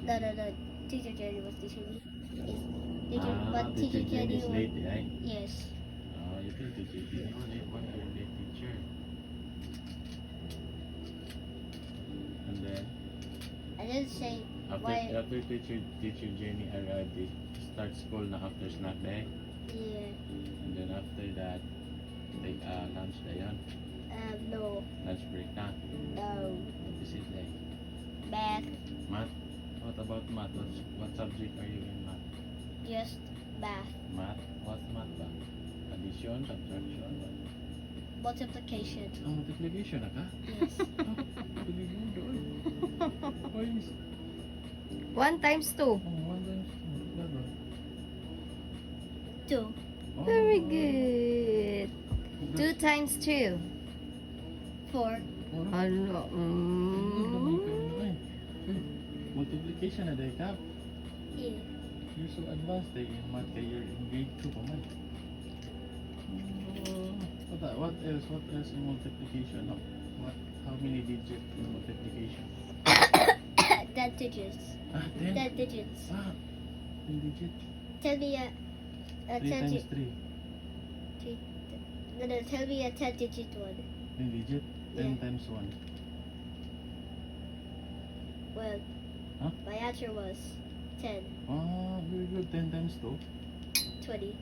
No. Teacher Jenny was teaching me. But Teacher Teacher Jenny Jenny is was... late, eh? Yes. You think Teacher Jenny was late? What are late teacher? And then, I didn't say why. after teacher Jenny arrived, they start school na after snack day. Yeah. And then after that, take lunch na yun. No. Lunch break na. No. What is it like? Math. Math? What about math? What subject are you in math? Just math. Math? What's math ba? Addition? Subtraction? What? Multiplication. Multiplication na ka? Yes. Really good, oy. Why is... 1 times 2. 1 times 2. Diba? 2. Very good. 2 times 2. 4. Ano? Multiplication na dahil ka. Yeah. You're so advanced eh. In math kaya you're in grade 2 pa man. What else? What else in multiplication? How many digits in multiplication? 10 digits. 10? 10 digits. 10 digits? Tell me 3 times 3. No, tell me a 10 digit one. 10 digit? 10 Yeah. times 1. Well, Huh? my answer was 10, Very good. 10 times 2. 20,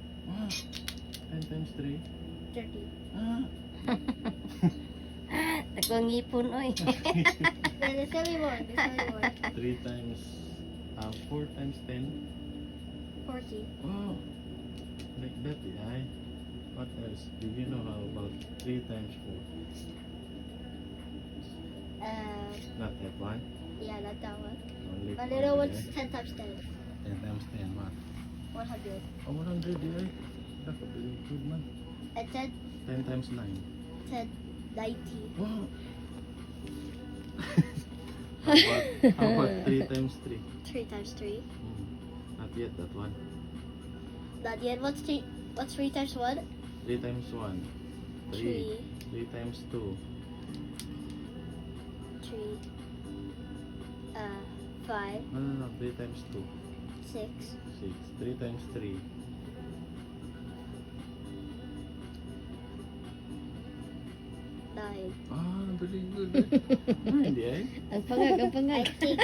10 times 3. 30. Takong ngipon, oy. There's only one. 3 times 4 times 10. 40. Wow. Like that, yeah. What else? Do you know how about 3 times 4? Not that one. Yeah, not that one. Only But 4, you know what's yeah. 10 times 10? 10 times 10, what? 100. 100, yeah. That's a very good man. And 10, 10 times 9. 10, 90. Wow. how about 3 times 3? 3 times 3. Not yet that one. Not yet. What's 3 times 1? 3 times 1. 3. 3 times 2. 3. 5, No. 3 times 2. 6. 6. 3 times 3. 9. Very good. Hindi eh. Ang pangag. I think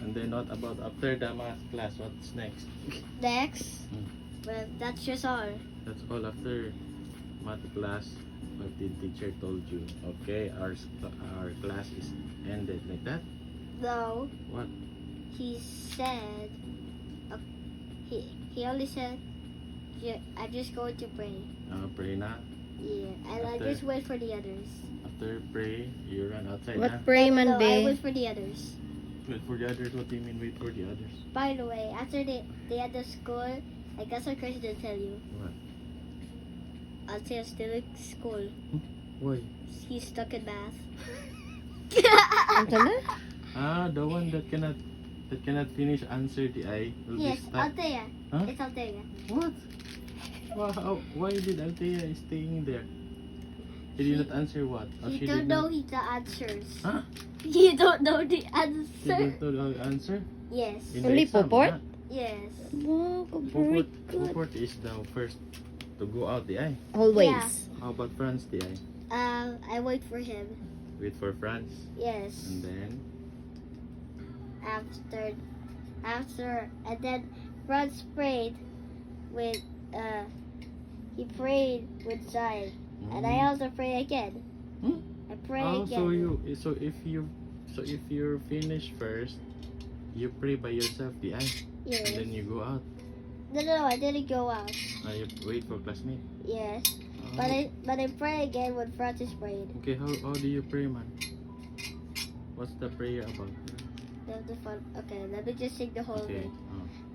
And then what about after the math class? What's next? next. Hmm. Well, that's just all. That's all after math class. What the teacher told you. Okay, our class is ended like that. Though What? he said, he only said, I'm just going to pray. Pray na. Yeah, and I After- just wait for the others. After pray, you run outside na. What pray man No, I be? wait for the others. Wait for the others. What do you mean wait for the others? By the way, after they end the school, I got some crazy to tell you. What? Until still in school, Why? he's stuck in math. Ano na? The one that cannot finish answer the I will Yes, be stuck. Althea. Huh? It's Althea. What? Why did Althea staying there? He did not answer what? Or You she don't did know not? the answers. Huh? You don't know the She answer. didn't know the answer? Yes. In Only the exam, Poport? huh? Yes. Wow, very good. Poport is the first to go out the I. Always. How about Franz the I? I wait for him. Wait for Franz. Yes. And then After, and then Franz prayed with, he prayed with Zion. And I also pray again. Hmm? I pray Oh, again. so if you finish first, you pray by yourself the I. Yes. And then you go out. No, I didn't go out. You wait for classmate. Yes. Oh. But I pray again when Francis prayed. Okay, how do you pray, man? What's the prayer about? Okay, let me just sing the whole Okay. thing.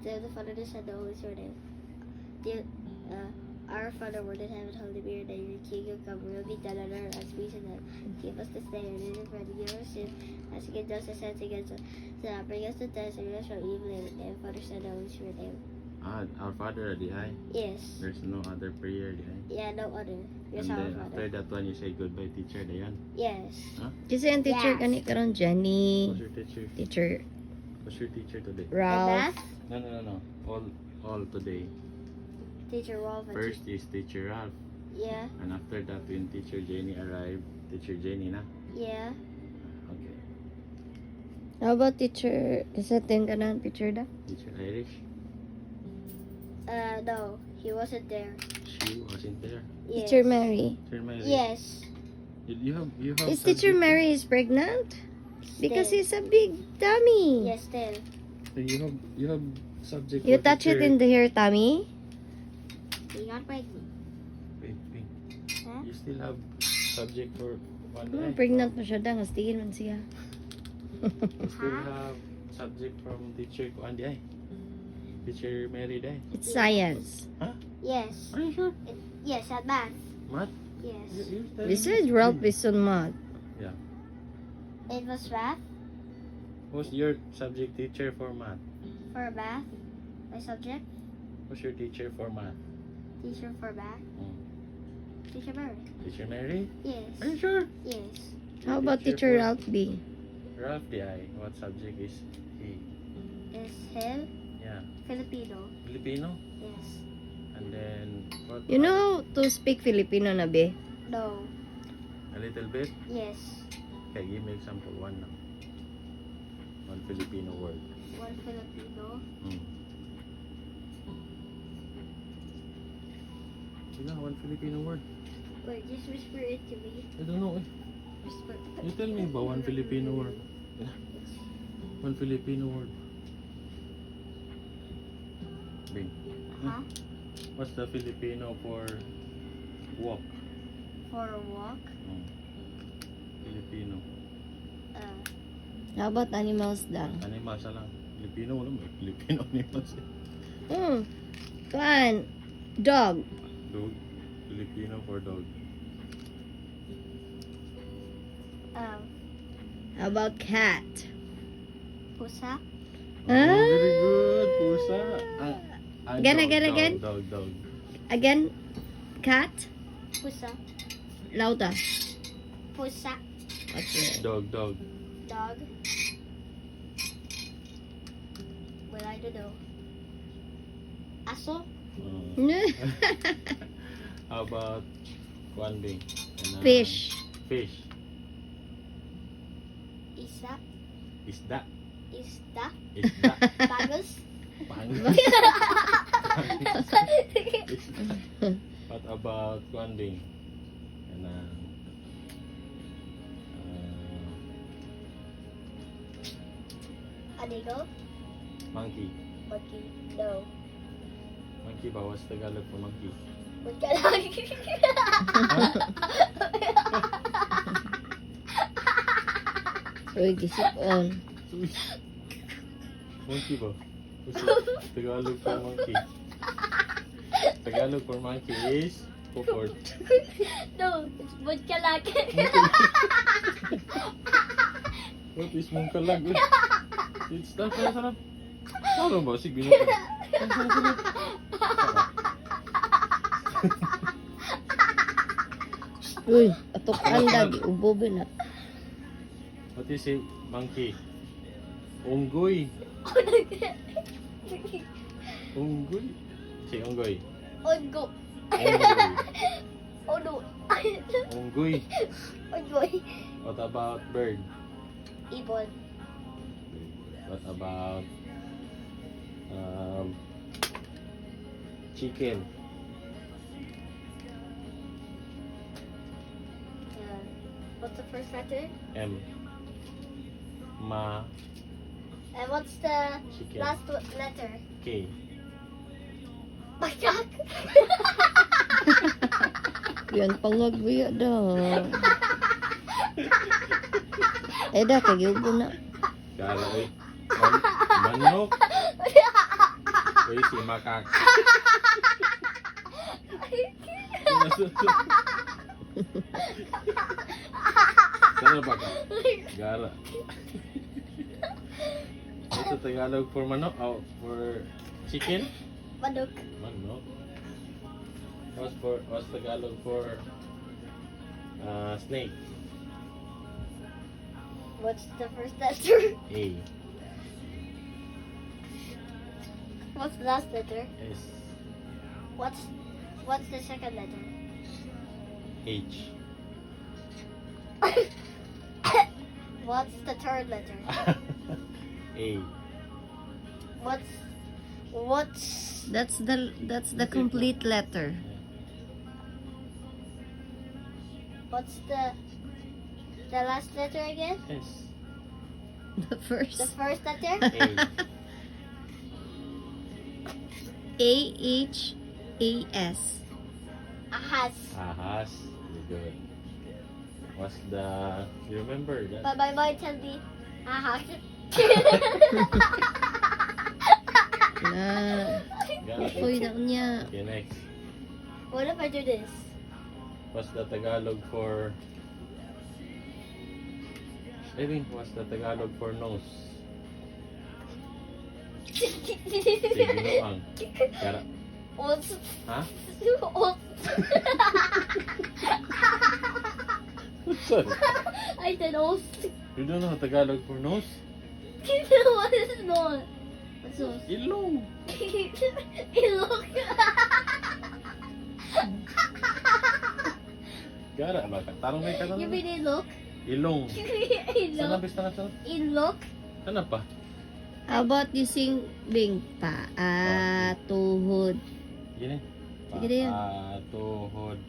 The Father, the Son, the Holy Spirit. Dear, our Father, who art in heaven, holy be your name. Your kingdom come, will be done on earth as we in heaven. Give us this day our daily bread, and give us sin, as against us and sins against us. Do not bring us to test, and bring us from evil. In the name of Father, Son, and Holy Spirit. Amen. Our Father, the I. Yes. There's no other prayer, the I. Yeah, no other. Yes, And our then after father. that one, you say goodbye, teacher Dayan. Yes. Kasi ang teacher Yes. kani karon Jenny, Who's your teacher? teacher Who's your teacher today? And Ralph. math, No. All today. teacher Wolf. First is teacher Ralph. Yeah. And after that, when teacher Jenny arrived, teacher Jenny na. Yeah. Okay. How about teacher? Isa ten ka na teacher da? Teacher Irish. No, he wasn't there. She wasn't there. Yes. Teacher Mary. Teacher Mary. Yes. You have. Is teacher subject- Mary is pregnant? Because Still. he's a big tummy. Yes, still. You have subject. You for touch it teacher- in the hair tummy? He got pregnant. Wait. Huh? You still have subject for one Hmm, day. pregnant pa siya da, ngastigin man siya. You still have subject from teacher ko Andy ay. Teacher Mary day. It's science. Yes. Are you sure? Yes, at math. Math? Yes. You're telling Besides me. Ralph is on math. It was math. Who's your subject teacher for math? For math. My subject. Who's your teacher for math? Teacher for math. Hmm. Teacher Mary. Teacher Mary? Yes. Are you sure? Yes. How about teacher Ralph B? Ralph di ay. What subject is he? Is him Yeah. Filipino? Filipino? Yes. And then what? You know to speak Filipino na be? No. A little bit? Yes. Okay, give me example. One now. One Filipino word. One Filipino. One Filipino word. Wait, just whisper it to me. I don't know. Whisper. You tell me about one Filipino word. One Filipino word. Bing. Huh? What's the Filipino for walk? For a walk. Filipino. How about animals da? Animals na lang. Filipino wala mo. Filipino animals. Kuan. Dog. Dog. Filipino for dog. How about cat? Pusa. Oh, very good. Pusa. Again. Dog. Again, cat. Pusa. Lauta. Pusa. Okay. Dog. Dog. Well, I don't know. Aso. How about one bing? Fish. Fish. Isa. Isda. Isda. Isda. Bagus. Isda. What about one bing? Adigo. Monkey. Monkey. No. Monkey ba? What's Tagalog for monkey? Wait ka lang. Uy, gisip on. Monkey ba? What's Tagalog for monkey? Tagalog for monkey is puport. No, it's Butkalag. What is mungkalag? It's sarap. Ano ba? Sige, binukod. Sarap. Uy, atukan lagi. Ubobe na. What is a monkey? Unggoy. Unggoy. Si unggoy. Ongo. Unggoy. Ono. Unggoy. Ongoy. What about bird? Ibon. What about chicken? What's the first letter? M. Ma. And what's the Chicken. last letter? K. Bakak. Yan pangagbiya daw. Eh da, kagyubo na. Kala oy. Manok. Oy si makak. Sana ba ka? Gara. Ito Tagalog for manok or for chicken? Manok. Manok. What's Tagalog for Snake. What's the first letter? A. What's the last letter? S. What's the second letter? H. What's the third letter? A. What's That's the complete letter. what's the last letter again? S. The first. The first letter? A. AHAS. Ahas. Ahas. Very good. What's the... You remember that? But my mind tells me ahas. Na. Got it. Uy, na niya. Okay, next. What if I do this? What's the Tagalog for... I think what's the Tagalog for nose? Signoang. Kara. What's Ha? Sorry. I said os. You don't know Tagalog for nose? What is nose? What's nose? Ilong. Ilok. Gara ba ka? Tarong may ka You mean ilok? Ilong. Sana Ilok. bis na sana? Ilok. Sana pa? How about using bing? Paa, tuhod. Gini. Sige na yun. Tuhod.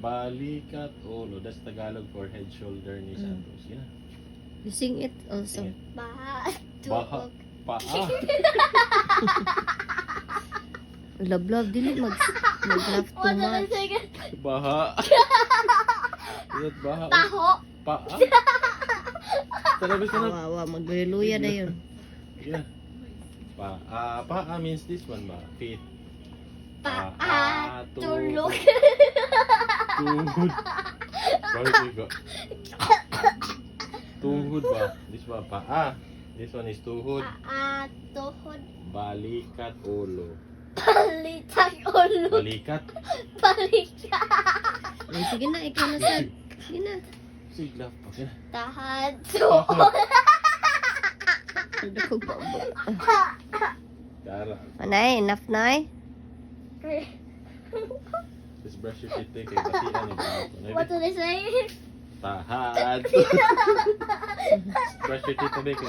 Balikat, ulo. That's Tagalog for head, shoulder, knees, Mm. and toes. Yun na. Using it also. Sige. Baha. Baha. Tuhok. Paa. Love, dili mag-draft too What did I much. say again? Baha. Is that baha? Taho. Paa. Sana bis na? Awa, magreluya na yun. Yeah. Paa means this one ba? Feet. Paa. Tulog. Tuhod. Bakit bigo? Tuhod ba? This ba? Paa. This one is tuhod. Paa. Tuhod. Balikat, ulo. Balitak. Ulo. Balikat? Balitak. Ay, sige na, ikaw na sad. Sige na. Sigla pa. Sige na. Tahan. Tuhod. Hindi ko pa. Kara. Manay, enough na eh. Just brush your teeth. Kay batian ni. What did I say? Tahad. Brush your teeth. Kay batian.